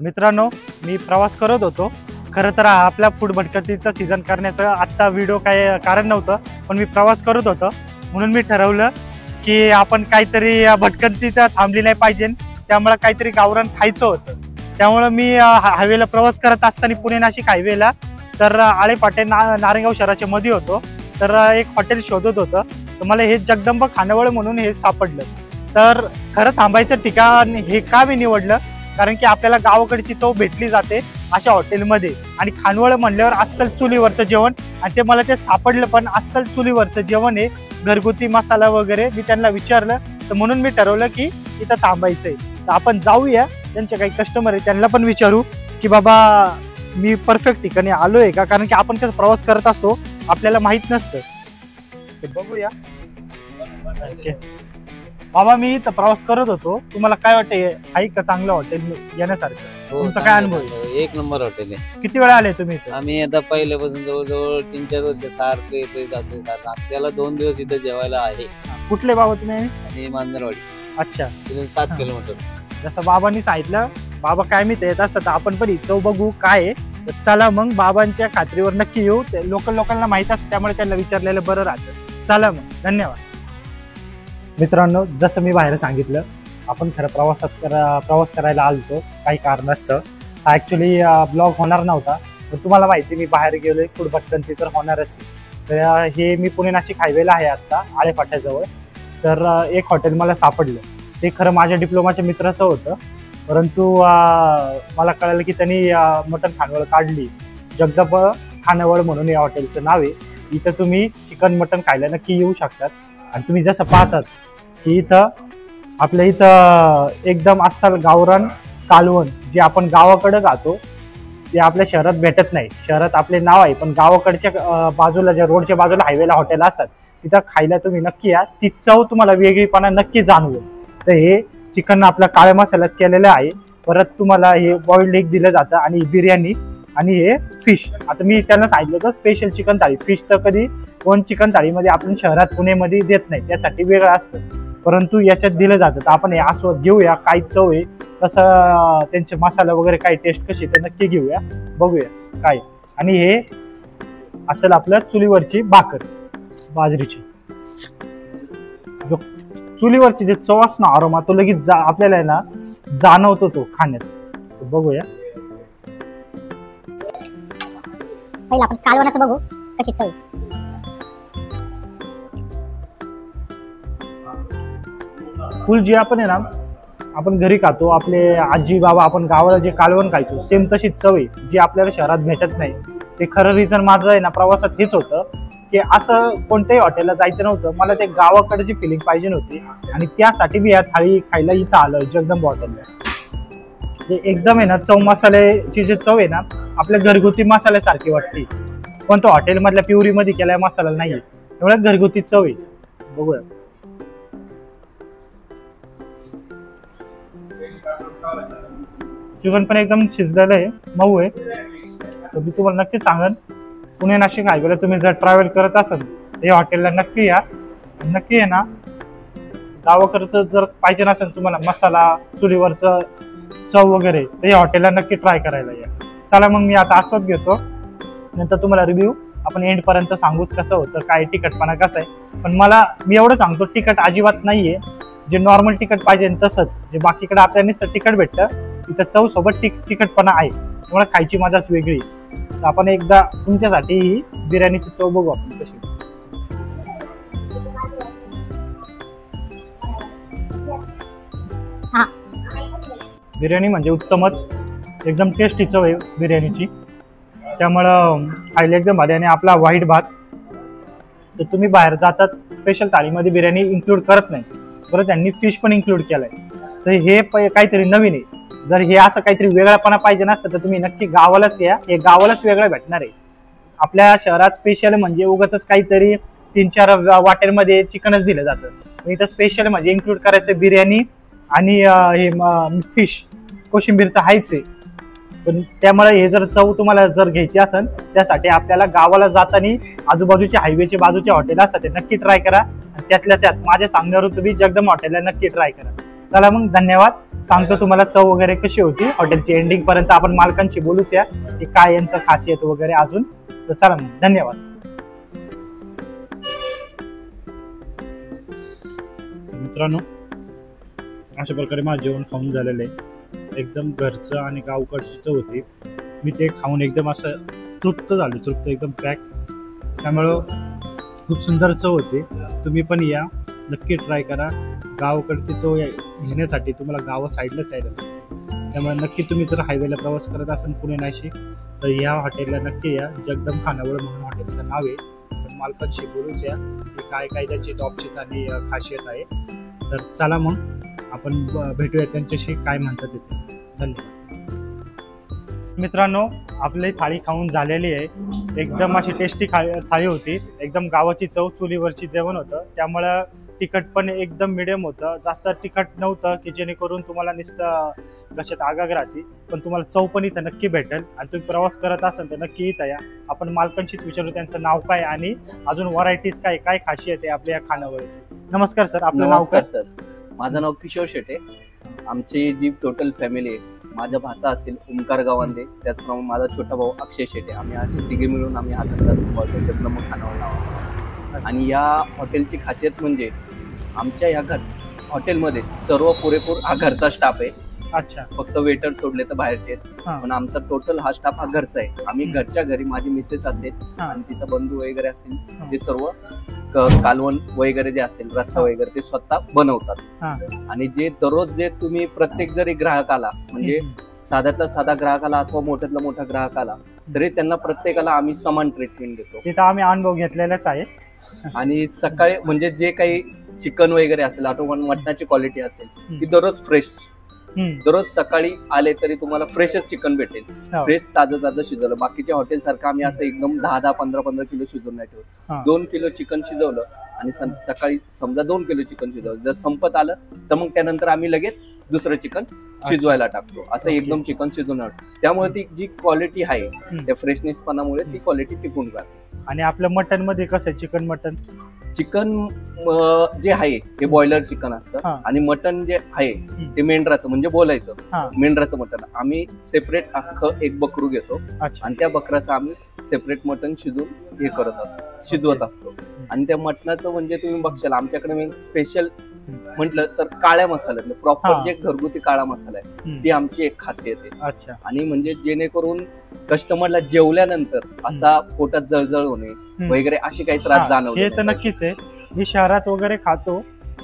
मित्रांनो, मी प्रवास करत होतो. खरं तर आपल्या फूड भटकंतीचा सीझन करण्याचं आत्ता व्हिडिओ काय कारण नव्हतं, पण मी प्रवास करत होतो म्हणून मी ठरवलं की आपण काहीतरी भटकंतीचा थांबली नाही पाहिजे, त्यामुळे काहीतरी गावरान खायचं होतं. त्यामुळे मी हायवेला प्रवास करत असताना पुणे नाशिक हायवेला तर आळेफाटे नारायणगाव शहराच्या मध्ये होतो. तर एक हॉटेल शोधत होतं, तर मला हे जगदंब खानावळ म्हणून हे सापडलं. तर खरं थांबायचं ठिकाण हे का मी निवडलं, कारण की आपल्याला गावाकडची चव भेटली जाते अशा हॉटेलमध्ये. आणि खानवळ म्हणल्यावर अस्सल चुलीवरचं जेवण, आणि ते मला ते सापडलं पण अस्सल चुलीवरचं जेवण आहे, घरगुती मसाला वगैरे. मी त्यांना विचारलं, तर म्हणून मी ठरवलं की इथं थांबायचंय. तर आपण जाऊया, त्यांचे काही कस्टमर आहे त्यांना पण विचारू की बाबा मी परफेक्ट ठिकाणी आलोय का, कारण की आपण कसं प्रवास करत असतो आपल्याला माहित नसतं. ते बघूया. बाबा, मी इथं प्रवास करत होतो, तुम्हाला काय वाटतंय, आहे का चांगलं हॉटेल येण्यासारखं? तुमचा काय अनुभव आहे? एक नंबर हॉटेल आहे. किती वेळा आले तुम्ही इथं? आम्ही आता पहिल्यापासून जवळजवळ 3-4 वर्ष सारखं येतोय जातोय. आपल्याला 2 दिवस इथं जेवायला आहे. कुठले बाबा तुम्ही? आणि मांजरवाडी. अच्छा, तिथून 7 किलोमीटर. जसं बाबांनी सांगितलं, बाबा काय मी येत असतात आपण पण ही चव बघू काय आहे. तर चला मग बाबांच्या खात्रीवर नक्की येऊ. लोकांना माहित असतं त्यामुळे त्यांना विचारलेलं बरं राहतं. चला मग, धन्यवाद. मित्रांनो, जसं मी बाहेर सांगितलं, आपण खरं प्रवास करायला आलतो काही कारण असतं. हा ॲक्च्युली ब्लॉग होणार नव्हता, पण तुम्हाला माहिती मी बाहेर गेलोय, फूड भटकंती तर होणारच. तर हे मी पुणे नाशिक हायवेला आहे आत्ता आळेफाट्याजवळ. तर एक हॉटेल मला सापडलं. ते खरं माझ्या डिप्लोमाच्या मित्राचं होतं, परंतु मला कळलं की त्यांनी मटण खानवळ काढली. जगदंब खानावळ म्हणून या हॉटेलचं नाव आहे. इथं तुम्ही चिकन मटण खायला नक्की येऊ शकतात. आणि तुम्ही जसं पाहतात की इथं आपल्या इथं एकदम अस्सल गावरान कालवण जे आपण गावाकडे खातो ते आपल्या शहरात भेटत नाही. शहरात आपले नाव आहे, पण गावाकडच्या बाजूला, ज्या रोडच्या बाजूला हायवेला हॉटेल असतात तिथं खायला तुम्ही नक्की या. ती चव तुम्हाला वेगळीपणा नक्की जाणवेल. तर हे चिकन आपल्या काळ्या मसाल्यात केलेलं आहे. परत तुम्हाला हे बॉइल्ड एग दिलं जातं, आणि बिर्याणी, आणि हे फिश. आता मी त्यांना सांगितलं होतं स्पेशल चिकन थाळी. फिश तर कधी कोण चिकन थाळीमध्ये आपण शहरात पुणेमध्ये देत नाही, त्यासाठी वेगळं असतं, परंतु याच्यात दिलं जातं. तर आपण हे आस्वाद घेऊया, काय चव आहे, कसं त्यांचे मसाला वगैरे काय टेस्ट कशी ते नक्की घेऊया, बघूया काय. आणि हे असेल आपल्या चुलीवरची भाकर बाजरीची. जो चुलीवरची जे चव असणं आरोमा तो लगेच आपल्याला ना जाणवतो तो खाण्यात. बघूया. पहिला आपण कालवणाचं बघू कशी चव. फुल जे आपण आहे ना आपण घरी खातो, आपले आजी बाबा आपण गावाला जे कालवण खायचो सेम तशीच चव आहे जी आपल्याला शहरात भेटत नाही. ते खरं रिझन माझं आहे ना प्रवासात हेच होतं की असं कोणत्याही हॉटेलला जायचं नव्हतं, मला ते गावाकडची फिलिंग पाहिजे होती, आणि त्यासाठी मी या थाळी खायला इथं आलोय जगदंब हॉटेलला. ते एकदम आहे ना चव मसाल्याची जी चव आहे ना आपल्या घरगुती मसाल्यासारखी वाटते, पण तो हॉटेलमधल्या प्युरीमध्ये केलाय मसाला नाहीये, त्यामुळे घरगुती चव आहे. बघूया. चिकन पण एकदम शिजलेलं आहे, मऊ आहे. तर मी तुम्हाला नक्की सांगेन, पुणे नाशिक हायवेला तुम्ही जर ट्रॅव्हल करत असाल या हॉटेलला नक्की या. नक्की आहे ना गावाकडचं जर पाहिजे नसेल तुम्हाला मसाला, चुलीवरचं चव वगैरे, तर या हॉटेलला नक्की ट्राय करायला या. चला मग, मी आता आस्वाद घेतो, नंतर तुम्हाला रिव्ह्यू आपण एंड पर्यंत सांगूच कसं होतं, काय तिखटपणा कसं आहे. पण मी एवढं सांगतो, तिखट अजिबात नाहीये. जे नॉर्मल तिखट पाहिजे तसंच, जे बाकीकडे आपल्याला नुसतं तिखट भेटतं, इथं चव सोबत तिखटपणा आहे, त्यामुळे खायची मजाच वेगळी. तर आपण एकदा तुमच्यासाठी ही बिर्याणीची चव बघू आपण कशी. बिर्याणी म्हणजे उत्तमच, एकदम टेस्टी चव आहे बिर्याणीची, त्यामुळं खायला एकदम भारी. आणि आपला व्हाईट भात तर तुम्ही बाहेर जातात स्पेशल थाळीमध्ये बिर्याणी इन्क्लूड करत नाही, परत त्यांनी फिश पण इन्क्लूड केलाय. तर हे काहीतरी नवीन आहे. जर हे असं काहीतरी वेगळापणा पाहिजे नसतं तर तुम्ही नक्की गावालाच या, हे गावालाच वेगळं भेटणार आहे. आपल्या शहरात स्पेशल म्हणजे उगाच काहीतरी 3-4 वाटेमध्ये चिकनच दिलं जातं. इथं स्पेशल म्हणजे इन्क्लूड करायचं बिर्याणी आणि हे फिश, कोशिंबीर तर आहेच आहे. पण त्यामुळे हे जर चव तुम्हाला जर घ्यायची असेल त्यासाठी आपल्याला गावाला जाताना आजूबाजूचे हायवेचे बाजूचे हॉटेल असतात ते नक्की ट्राय करा आणि त्यातल्या त्यात माझ्या सांगण्यावर तुम्ही जगदंब हॉटेलला नक्की ट्राय करा. चला मग धन्यवाद. सांगतो तुम्हाला चव वगैरे कशी होती हॉटेलची एंडिंग पर्यंत आपण मालकांशी बोलूया की काय यांचं खासियत वगैरे अजून. तर चला मग धन्यवाद. मित्रांनो अशा प्रकारे माझं जेवण खाऊन झालेलं आहे. एकदम घरचं आणि गावकडची चव होती. मी ते खाऊन एकदम असं तृप्त झालो, तृप्त एकदम पॅक. त्यामुळं खूप सुंदर चव होती. तुम्ही पण या नक्की ट्राय करा. गावाकडची चव घेण्यासाठी तुम्हाला गावा साईडलाच यायला लागतं. त्यामुळे नक्की तुम्ही जर हायवेला प्रवास करत असाल पुणे नाशिक तर या हॉटेलला नक्की या. जगदंब खानावळ म्हणून हॉटेलचं नाव आहे. पण मालकांशी बोलूच या की काय काय त्यांची टॉपची आणि खासियत आहे. तर चला मग आपण भेटूया त्यांच्याशी काय म्हणतात तिथे. धन्यवाद. मित्रांनो आपली थाळी खाऊन झालेली आहे. एकदम अशी टेस्टी थाळी होती. एकदम गावाची चव, चुलीवरची जेवण होतं. त्यामुळं तिखट पण एकदम मिडियम होतं. जास्त तिखट नव्हतं की जेणेकरून तुम्हाला नुसतं घशात आगाग राहते. पण तुम्हाला चव पण इथं नक्की भेटेल. आणि तुम्ही प्रवास करत असाल तर नक्की इथं या. आपण मालकांशीच विचारू त्यांचं नाव काय आणि अजून व्हरायटीज काय काय खासियत आहे आपल्या या खानावळीची. नमस्कार सर, आपलं नाव काय? सर माझं नाव किशोर शेटे. आमची जी टोटल फॅमिली आहे, माझा भाचा असेल ओमकार गावांदे, त्याचप्रमाणे माझा छोटा भाऊ अक्षय शेटे, आम्ही असे तिघे मिळून आम्ही हा धंदा सांभाळतो जगदंब खानावळ नाव. आणि या हॉटेलची खासियत म्हणजे आमच्या या हॉटेलमध्ये सर्व पुरेपूर हा घरचा स्टाफ आहे. अच्छा. फक्त वेटर सोडले तर बाहेरचे आहेत. पण आमचा टोटल हा स्टाफ हा घरचा आहे. आम्ही घरच्या घरी माझी मिसेस असेल आणि तिचा बंधू वगैरे असतील ते सर्व कालवण वगैरे जे असेल रस्सा वगैरे ते स्वतः बनवतात. आणि जे दररोज जे तुम्ही प्रत्येक जरी ग्राहक आला म्हणजे साध्यातला साधा ग्राहक आला अथवा मोठ्यातला मोठा ग्राहक आला तरी त्यांना प्रत्येकाला आम्ही समान ट्रीटमेंट देतो. तिथं आम्ही अनुभव घेतलेलाच आहे. आणि सकाळी म्हणजे जे काही चिकन वगैरे असेल अथवा मटणाची क्वालिटी असेल ती दररोज फ्रेश. दररोज सकाळी आले तरी तुम्हाला फ्रेशच चिकन भेटेल. फ्रेश ताजं ताजं शिजवलं. बाकीच्या हॉटेल सारखं आम्ही असं एकदम 10-10, 15-15 किलो शिजवून नाही ठेवत. 2 किलो चिकन शिजवलं आणि सकाळी समजा 2 किलो चिकन शिजवलं, जर संपत आलं तर मग त्यानंतर आम्ही लगेच दुसरं चिकन शिजवायला टाकतो. असं एकदम चिकन शिजवून. त्यामुळे ती जी क्वालिटी आहे त्या फ्रेशनेसपणामुळे ती क्वालिटी टिकून राहते. आणि आपलं मटन मध्ये कसं आहे? चिकन मटन जे आहे ते बॉयलर चिकन असतं आणि मटन जे आहे ते मेंढराचं म्हणजे बोलायचं मेंढराचं मटन आम्ही सेपरेट अख्खं एक बकरू घेतो आणि त्या बकराचं आम्ही सेपरेट मटन शिजवून हे करत असतो, शिजवत असतो. आणि त्या मटणाचं म्हणजे तुम्ही बघशाल आमच्याकडे स्पेशल म्हटलं तर काळ्या मसाल्यातलं प्रॉपर जे घरगुती काळा मसाला आहे ती आमची एक खासियत आहे. आणि म्हणजे जेणेकरून कस्टमरला जेवल्यानंतर असा पोटात जळजळ होणे वगैरे असे काही त्रास जाणवले हे तर नक्कीच आहे. मी शहरात वगैरे खातो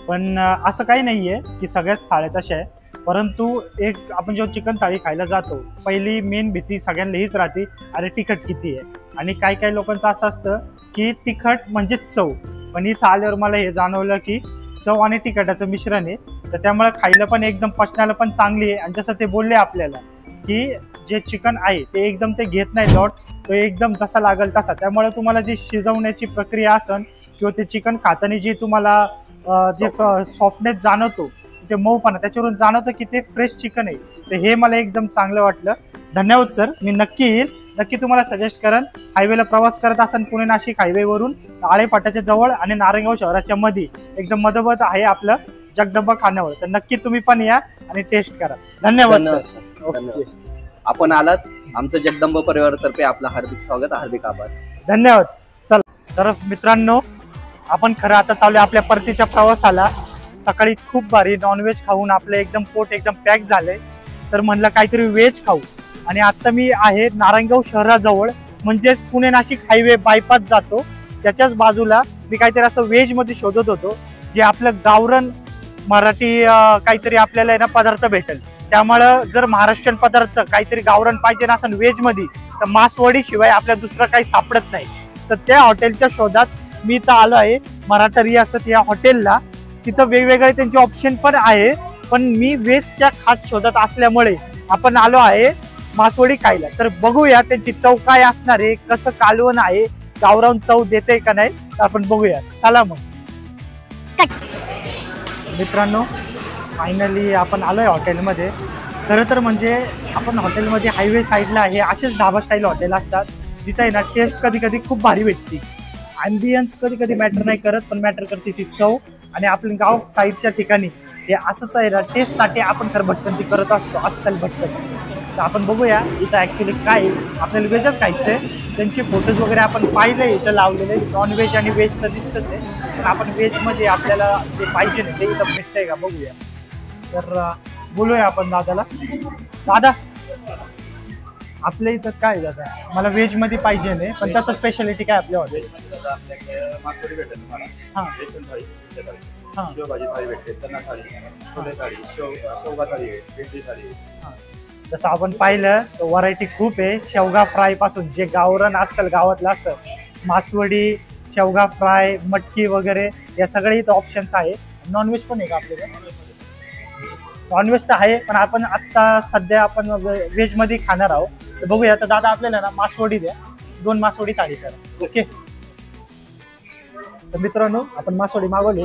पण असं काही नाहीये की सगळ्याच थाळ्या तशा आहे. परंतु एक आपण जेव्हा चिकन थाळी खायला जातो पहिली मेन भीती सगळ्यांना हीच राहते, अरे तिखट किती आहे. आणि काही काही लोकांचं असं असतं की तिखट म्हणजे चव. पण इथं आल्यावर मला हे जाणवलं की चव आणि तिखटाचं मिश्रण आहे. तर त्यामुळे खायला पण एकदम पचनाला पण चांगली आहे. आणि जसं ते बोलले आपल्याला की जे चिकन आहे ते एकदम ते घेत नाही लॉट, तो एकदम जसा लागल तसा. त्यामुळे तुम्हाला जी शिजवण्याची प्रक्रिया असेल किंवा ते चिकन खाताना जी तुम्हाला जे सॉफ्टनेस जाणवतो ते मऊपणा त्याच्यावरून जाणवतं की ते फ्रेश चिकन आहे. तर हे मला एकदम चांगलं वाटलं. धन्यवाद सर. मी नक्की येईल. नक्की तुम्हाला सजेस्ट करेन. हायवेला प्रवास करत असाल पुणे नाशिक हायवेवरून आळे फाट्याच्या जवळ आणि नारायणगाव शहराच्या मध्ये एकदम मधोमध आहे आपलं जगदंब खानावळ. तर नक्की तुम्ही पण या आणि टेस्ट करा. धन्यवाद सर. आपण आलात. आमचं जगदंब परिवारातर्फे आपलं हार्दिक स्वागत, हार्दिक आभार. धन्यवाद. चला तर मित्रांनो आपण खरं आता चालू आपल्या परतीच्या प्रवासाला. सकाळी खूप भारी नॉनव्हेज खाऊन आपलं एकदम पोट एकदम पॅक झालंय. तर म्हणलं काहीतरी व्हेज खाऊ. आणि आता मी आहे नारायणगाव शहराजवळ म्हणजेच पुणे नाशिक हायवे बायपास जातो त्याच्याच बाजूला मी काहीतरी असं व्हेज मध्ये शोधत होतो जे आपलं गावरान मराठी काहीतरी आपल्याला ना पदार्थ भेटेल. त्यामुळं जर महाराष्ट्रीयन पदार्थ काहीतरी गावरान पाहिजे असेल व्हेज मध्ये तर मासवडी शिवाय आपल्या दुसरं काही सापडत नाही. तर त्या हॉटेलच्या शोधात मी इथं आलो आहे. मराठा रियासत या हॉटेलला. तिथं वेगवेगळे त्यांचे ऑप्शन पण आहे पण मी व्हेजच्या खास शोधात असल्यामुळे आपण आलो आहे मासवडी खायला. तर बघूया त्यांची चव काय असणार आहे, कसं कालवण आहे, गावरान चव देते का नाही तर आपण बघूया. चला मग. मित्रांनो फायनली आपण आलोय हॉटेलमध्ये. तर खरं तर म्हणजे आपण हॉटेलमध्ये हायवे साईडला हे असेच ढाबा स्टाईल हॉटेल असतात जिथे आहे ना टेस्ट कधी कधी खूप भारी भेटते. ॲम्बियन्स कधी कधी मॅटर नाही करत, पण मॅटर करते ती चव. आणि आपल्या गाव साईडच्या ठिकाणी हे असंच आहे ना, टेस्टसाठी आपण खरं भटकंती करत असतो, अस्सल भटकंती. तर आपण बघूया इथं ॲक्च्युली काय आपल्याला व्हेजच खायचं आहे. त्यांचे फोटोज वगैरे आपण पाहिले इथं लावलेले, नॉनव्हेज आणि व्हेज तर दिसतंच आहे, पण आपण व्हेजमध्ये आपल्याला जे पाहिजे नाही ते इथं भेटतंय का बघूया. तर बोलूया आपण दादाला. दादा आपल्या इथं काय दादा, मला व्हेजमध्ये पाहिजे नाही, पण तसं स्पेशालिटी काय आपल्या हॉटेल? मासवडी भेटेल तुम्हाला. हां बेसन थाळी, हां शेवभाजी थाळी भेटते, चणा थाळी, छोले थाळी, शेवगा थाळी आहे, भेंडी थाळी आहे. हां. जसं आपण पाहिलं तर व्हरायटी खूप आहे. शेवगा फ्राय पासून जे गावरान असतं गावातलं असतं, मासवडी, शेवगा फ्राय, मटकी वगैरे या सगळे इथं ऑप्शन्स आहे. नॉनव्हेज पण आहे का आपल्याकडे? नॉनव्हेज तर आहे, पण आपण आत्ता सध्या आपण व्हेजमध्ये खाणार आहोत. तर बघूया. तर दादा आपल्याला ना मासवडी द्या, 2 मासवडी थाळी करा. ओके. तर मित्रांनो आपण मासवडी मागवली.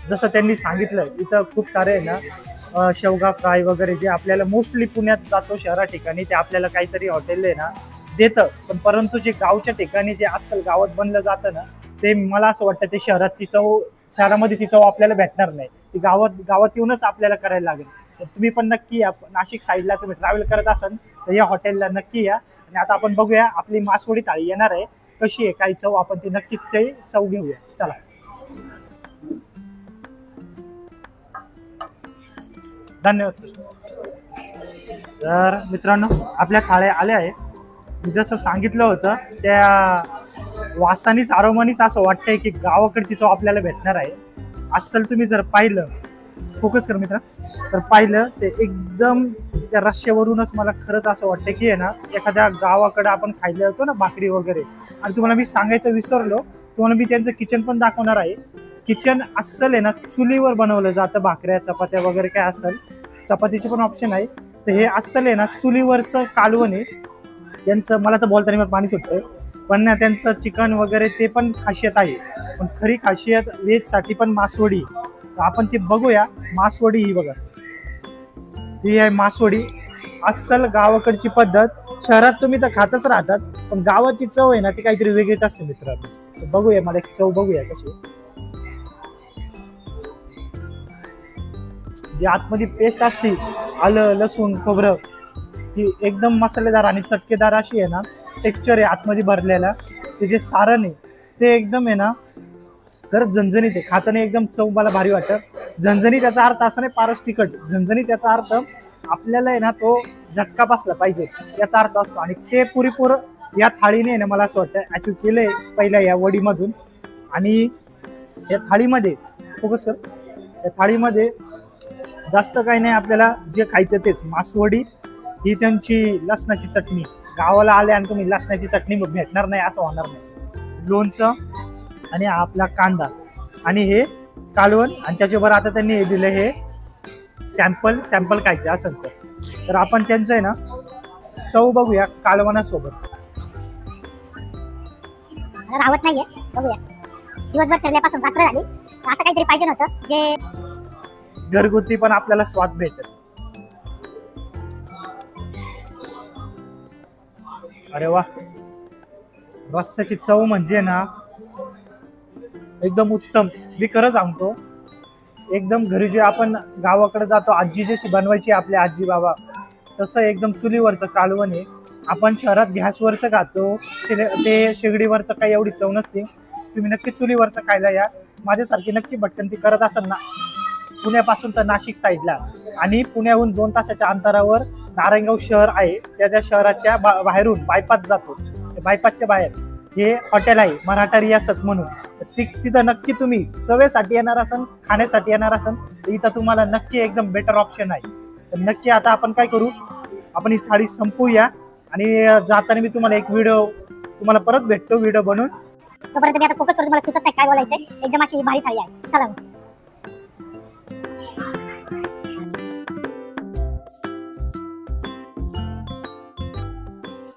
जसं त्यांनी सांगितलं इथं खूप सारे आहे ना शेवगा फ्राय वगैरे जे आपल्याला मोस्टली पुण्यात जातो शहरा ठिकाणी ते आपल्याला काहीतरी हॉटेल आहे ना देतं, पण परंतु जे गावच्या ठिकाणी जे अस्सल गावात बनलं जातं ना ते मला असं वाटतं ते शहरामध्ये ती चव आपल्याला भेटणार नाही. ती गावात येऊनच आपल्याला करायला लागेल. तर तुम्ही पण नक्की या. नाशिक साईडला तुम्ही ट्रॅव्हल करत असाल तर या हॉटेलला नक्की या. आणि आता आपण बघूया आपली मासवडी थाळी येणार आहे कशी आहे, काय चव, आपण ती नक्कीच ते चव घेऊया. चला. धन्यवाद. तर मित्रांनो आपल्या थाळ्या आल्या आहे. मी जसं सांगितलं होतं त्या वासानीच आरोमानीच असं वाटतंय की गावाकडची चव आपल्याला भेटणार आहे. अस्सल तुम्ही जर पाहिलं, फोकस कर मित्रा, तर पाहिलं ते एकदम त्या रश्श्यावरूनच मला खरंच असं वाटतं की आहे ना एखाद्या गावाकडे आपण खायला होतो ना भाकरी वगैरे. आणि तुम्हाला मी सांगायचं विसरलो, तुम्हाला मी त्यांचं किचन पण दाखवणार आहे. किचन अस्सल आहे ना चुलीवर बनवलं जातं. भाकऱ्या चपात्या वगैरे काय असेल, चपातीचे पण ऑप्शन आहे. तर हे अस्सल आहे ना चुलीवरचं कालवण आहे त्यांचं. मला तर बोलताना मला पाणी सुटतंय, पण ना त्यांचं चिकन वगैरे ते पण खासियत आहे. पण खरी खासियत व्हेजसाठी पण मासवडी. तर आपण ती बघूया. मासवडी ही बघा, ही आहे मासवडी. अस्सल गावाकडची पद्धत. शहरात तुम्ही तर खातच राहतात, पण गावाची चव आहे ना ती काहीतरी वेगळीच असते मित्रांनो. बघूया, मला एक चव बघूया कशी. जी आतमध्ये पेस्ट असते आलं लसूण खोबरं, ती एकदम मसालेदार आणि चटकेदार अशी आहे ना टेक्स्चर आहे आतमध्ये भरलेला. ते जे सारण आहे ते एकदम आहे ना खरंच झणझणीत आहे. खाताना एकदम चव मला भारी वाटतं. झणझणीत त्याचा अर्थ असा नाही पारस तिखट, झणझणीत त्याचा अर्थ आपल्याला आहे ना तो झटका बसला पाहिजे याचा अर्थ असतो. आणि ते पुरेपूर या थाळीने आहे ना मला असं वाटतं अचीव केलंय पहिल्या या वडीमधून. आणि या थाळीमध्ये फोकस कर, या थाळीमध्ये जास्त काही नाही, आपल्याला जे खायचं तेच. मासवडी ही त्यांची लसणाची चटणी. गावाला आले आणि तुम्ही लसणाची चटणी भेटणार नाही असं होणार नाही. लोणचं आणि आपला कांदा आणि हे कालवण. आणि त्याच्याबरोबर आता त्यांनी हे दिलं हे सॅम्पल खायचे असेल तर आपण त्यांचं आहे ना चव बघूया कालवणासोबत. राहत नाहीये, बघूया. दिवसभर फिरल्यापासून रात्र झाली, असं काहीतरी पाहिजे नव्हतं जे घरगुती पण आपल्याला स्वाद भेटेल. अरे वा, रस्स्याची चव म्हणजे ना एकदम उत्तम. मी खरं सांगतो, एकदम घरी जे आपण गावाकडे जातो आजी जशी बनवायची आपल्या आजी बाबा, तसं एकदम चुलीवरचं कालवण आहे. आपण शहरात गॅसवरचं खातो, ते शेगडीवरचं काही एवढी चव नसते. तुम्ही नक्की चुलीवरचं खायला या. माझ्यासारखी नक्की भटकंती करत असाल ना पुण्यापासून तर नाशिक साईडला, आणि पुण्याहून 2 तासाच्या अंतरावर नारायणगाव शहर आहे. त्या शहराच्या बाहेरून बायपास जातो. बायपासच्या बाहेर हे हॉटेल आहे मराठा रियासत म्हणून. तिथं नक्की तुम्ही चवेसाठी येणार असाल, खाण्यासाठी येणार असाल तर इथं तुम्हाला नक्की एकदम बेटर ऑप्शन आहे. तर नक्की आता आपण काय करू, आपण ही थाळी संपवूया आणि जाताना मी तुम्हाला एक व्हिडिओ तुम्हाला परत भेटतो व्हिडिओ बनवून. तोपर्यंत मी आता फोकस करतो, मला सुचत नाही काय बोलायचंय. एकदम अशी भारी थाळी आहे. चला मग.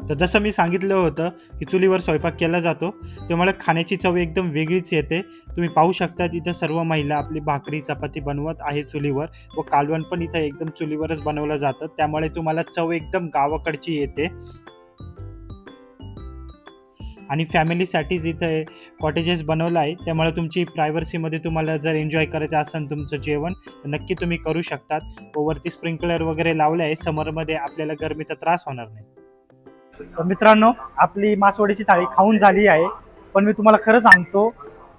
तर जसं मी सांगितलं होतं की चुलीवर स्वयंपाक केला जातो, त्यामुळे खाण्याची चव एकदम वेगळीच येते. तुम्ही पाहू शकता इथं सर्व महिला आपली भाकरी चपाती बनवत आहे चुलीवर, व कालवण पण इथं एकदम चुलीवरच बनवलं जातं, त्यामुळे तुम्हाला चव एकदम गावाकडची येते. आणि फॅमिलीसाठीच इथं कॉटेजेस बनवलं आहे, त्यामुळे तुमची प्रायव्हसीमध्ये तुम्हाला जर एन्जॉय करायचं असेल तुमचं जेवण तर नक्की तुम्ही करू शकतात. व वरती स्प्रिंकलर वगैरे लावले आहे, समरमध्ये आपल्याला गरमीचा त्रास होणार नाही. तर मित्रांनो, आपली मासवडीची थाळी खाऊन झाली आहे, पण मी तुम्हाला खरं सांगतो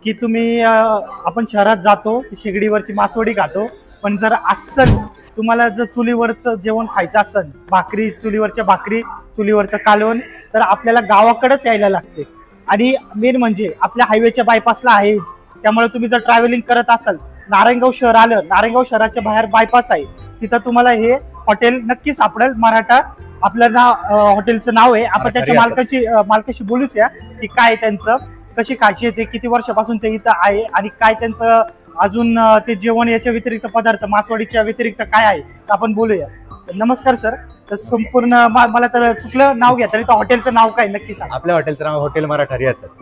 की तुम्ही आपण शहरात जातो शेगडीवरची मासवडी खातो, पण जर अस्सल तुम्हाला जर चुलीवरचं जेवण खायचं असेल, भाकरी चुलीवरच्या भाकरी चुलीवरचं कालवण, तर आपल्याला गावाकडेच यायला लागते. आणि मेन म्हणजे आपल्या हायवेच्या बायपासला आहे, त्यामुळे तुम्ही जर ट्रॅव्हलिंग करत असाल, नारायणगाव शहर आलं, नारायणगाव शहराच्या बाहेर बायपास आहे, तिथं तुम्हाला हे हॉटेल नक्की सापडेल. मराठा आपलं हॉटेलचं नाव आहे. आपण त्याच्या मालकाशी बोलूच या की काय त्यांचं कशी खासियत आहे, किती वर्षापासून ते इथं आहे आणि काय त्यांचं अजून ते जेवण याच्या व्यतिरिक्त पदार्थ मासवडीच्या व्यतिरिक्त काय आहे तर आपण बोलूया. नमस्कार सर. तर संपूर्ण मला तर चुकलं नाव घ्या तरी हॉटेलचं नाव काय नक्की सांगा. आपल्या हॉटेलचं नाव हॉटेल मराठा रियासत.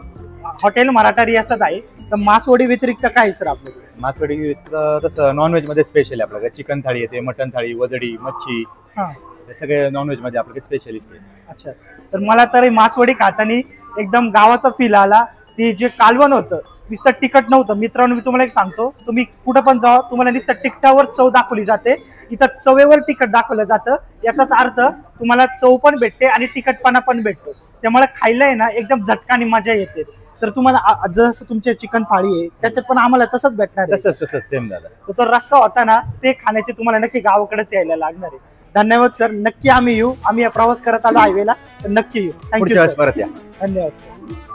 हॉटेल मराठा रियासत आहे. तर मासवडी व्यतिरिक्त काय आहे सर आपल्याकडे? मासवडी तसं नॉनव्हेज मध्ये स्पेशल आहे आपल्याकडे. चिकन थाळी येते, मटन थाळी, वजडी, मच्छी, हे सगळे नॉनव्हेज मध्ये आपल्याकडे स्पेशलिस्ट आहे. अच्छा. तर मला तर मासवडी खाताना एकदम गावाचा फील आला. ते जे कालवण होतं नुसतं तिखट नव्हतं. मित्रांनो, मी तुम्हाला एक सांगतो, तुम्ही कुठं पण जावा तुम्हाला नुसतं तिखटावर चव दाखवली जाते, इथं चवेवर तिखट दाखवलं जातं. याचाच अर्थ तुम्हाला चव पण भेटते आणि तिखटपणा पण भेटतो, त्यामुळे खायला आहे ना एकदम झटका आणि मजा येते. तर तुम्हाला जसं तुमचे चिकन थाळी आहे त्याच्यात पण आम्हाला तसंच भेटणार आहे. तसंच सेम झालं. तो रस्सा होता ना, ते खाण्याचे तुम्हाला नक्की गावाकडेच यायला लागणार आहे. धन्यवाद सर. नक्की आम्ही येऊ. आम्ही प्रवास करत आलो हायवेला, तर नक्की येऊ. थँक्यू. परत या. धन्यवाद सर.